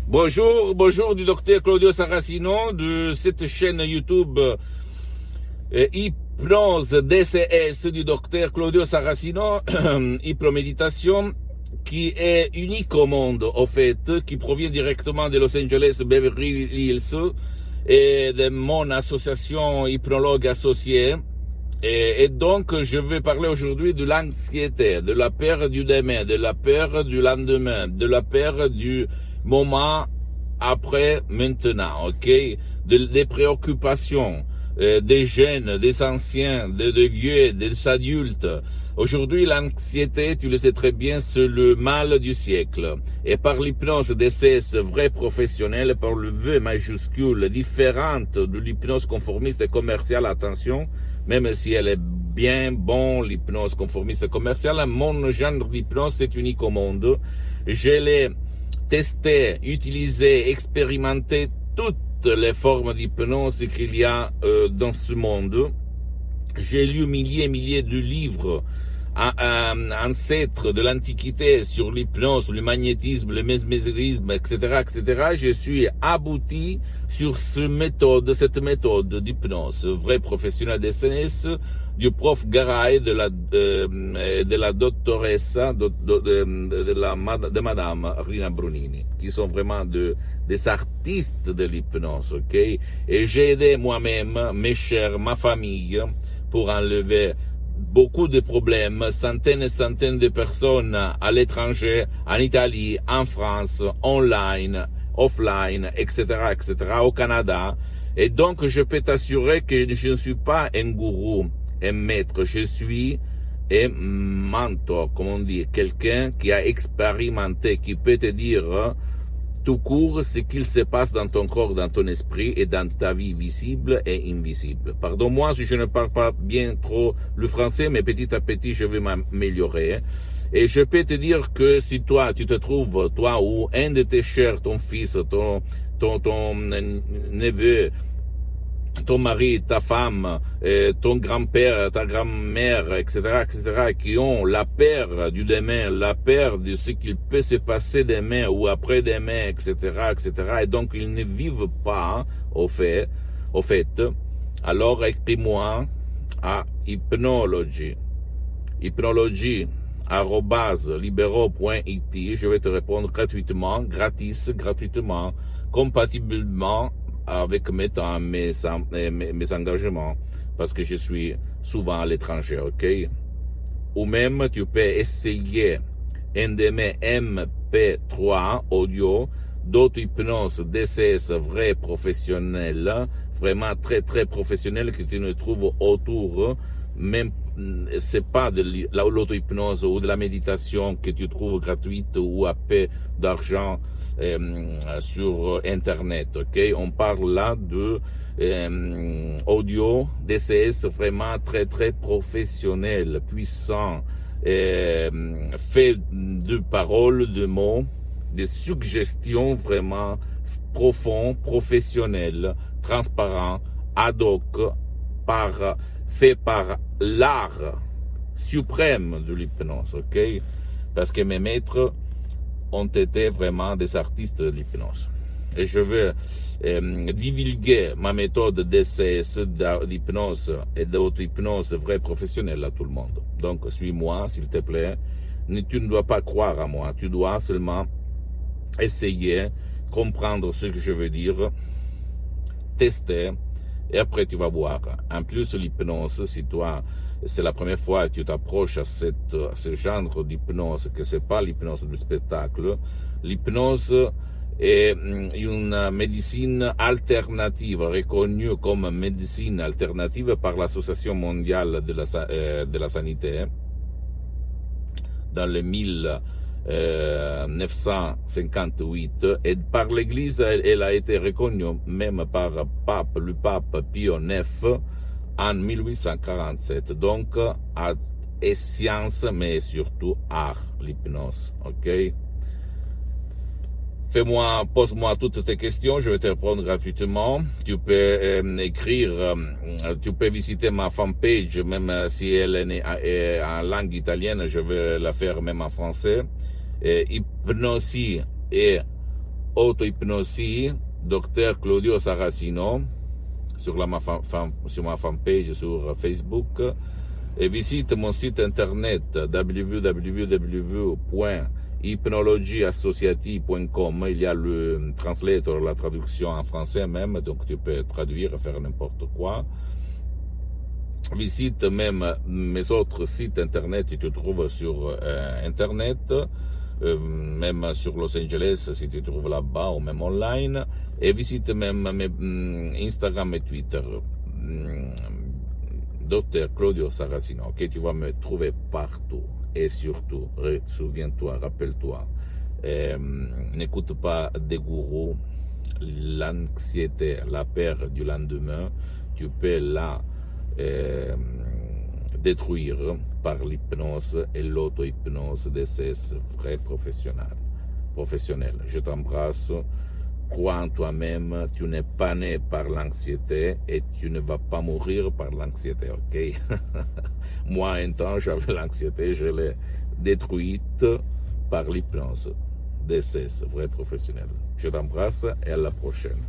Bonjour du docteur Claudio Saracino de cette chaîne YouTube Hypnose DCS du docteur Claudio Saracino, Hypnoméditation, qui est unique au monde, au fait, qui provient directement de Los Angeles, Beverly Hills, et de mon association hypnologue associée. Et donc, je vais parler aujourd'hui de l'anxiété, de la peur du demain, de la peur du lendemain, de la peur du moment après maintenant, ok? Des préoccupations, des jeunes, des anciens, des vieux, des adultes. Aujourd'hui, l'anxiété, tu le sais très bien, c'est le mal du siècle. Et par l'hypnose DCS vrai professionnel, par le V majuscule, différente de l'hypnose conformiste et commerciale, attention, même si elle est bien bon, l'hypnose conformiste et commerciale, mon genre d'hypnose c'est unique au monde. Je l'ai testé, utilisé, expérimenté toutes les formes d'hypnose qu'il y a dans ce monde. J'ai lu milliers de livres ancêtres de l'Antiquité sur l'hypnose, le magnétisme, le mesmérisme, etc., etc. Je suis abouti sur cette méthode d'hypnose, vrai professionnel des SNS, du prof Garay, de la doctoressa, de madame Rina Brunini, qui sont vraiment des artistes de l'hypnose, ok? Et j'ai aidé moi-même, mes chers, ma famille, pour enlever beaucoup de problèmes, centaines et centaines de personnes à l'étranger, en Italie, en France, online, offline, etc., etc., au Canada. Et donc, je peux t'assurer que je ne suis pas un gourou, un maître, je suis un mentor, comme on dit, quelqu'un qui a expérimenté, qui peut te dire tout court ce qu'il se passe dans ton corps, dans ton esprit et dans ta vie visible et invisible. Pardonne-moi si je ne parle pas bien trop le français, mais petit à petit je vais m'améliorer. Et je peux te dire que si toi, tu te trouves, toi ou un de tes chers, ton fils, ton neveu, ton mari, ta femme, ton grand-père, ta grand-mère, etc., etc., qui ont la peur du demain, la peur de ce qu'il peut se passer demain ou après-demain, etc., etc., et donc ils ne vivent pas, au fait, alors écris-moi à hypnology, @libero.it, je vais te répondre gratuitement, compatiblement avec mes temps, mes engagements, parce que je suis souvent à l'étranger, ok? Ou même, tu peux essayer un de mes MP3 audio d'auto-hypnose DCS vrai professionnel, vraiment très professionnel, que tu ne trouves autour, même c'est pas de l'auto-hypnose ou de la méditation que tu trouves gratuite ou à peu d'argent sur Internet, ok? On parle là de audio DCS vraiment très professionnel, puissant, fait de paroles, de mots, des suggestions vraiment profondes, professionnelles, transparents, ad hoc, fait par l'art suprême de l'hypnose, ok? Parce que mes maîtres ont été vraiment des artistes de l'hypnose. Et je veux divulguer ma méthode DCS d'hypnose et d'auto-hypnose vraie professionnelle à tout le monde. Donc, suis-moi, s'il te plaît. Tu ne dois pas croire à moi. Tu dois seulement essayer, comprendre ce que je veux dire, tester, et après tu vas voir. En plus, l'hypnose, si toi, c'est la première fois que tu t'approches à ce genre d'hypnose, que c'est pas l'hypnose du spectacle, l'hypnose est une médecine alternative, reconnue comme médecine alternative par l'Association mondiale de la santé, dans le 1958, et par l'Église, elle a été reconnue même par le pape Pie IX en 1847. Donc, est science, mais surtout art, l'hypnose, ok? Pose-moi toutes tes questions, je vais te répondre gratuitement. Tu peux écrire, tu peux visiter ma fanpage, même si elle est en langue italienne, je vais la faire même en français. Hypnosie et auto-hypnosie, Dr Claudio Saracino, sur ma fanpage sur Facebook. Et visite mon site internet www.hypnologieassociative.com. Il y a le translator, la traduction en français même, donc tu peux traduire, faire n'importe quoi. Visite même mes autres sites internet, tu te trouves sur internet, même sur Los Angeles si tu te trouves là-bas ou même online. Et visite même mes Instagram et Twitter. Dr Claudio Saracino, ok, tu vas me trouver partout. Et surtout, souviens-toi, rappelle-toi, n'écoute pas des gourous, l'anxiété, la peur du lendemain, tu peux la détruire par l'hypnose et l'auto-hypnose de ces vrais professionnels. Je t'embrasse. Crois en toi-même, tu n'es pas né par l'anxiété et tu ne vas pas mourir par l'anxiété, ok? Moi, un temps, j'avais l'anxiété, je l'ai détruite par l'hypnose de ces vrais professionnels. Je t'embrasse et à la prochaine.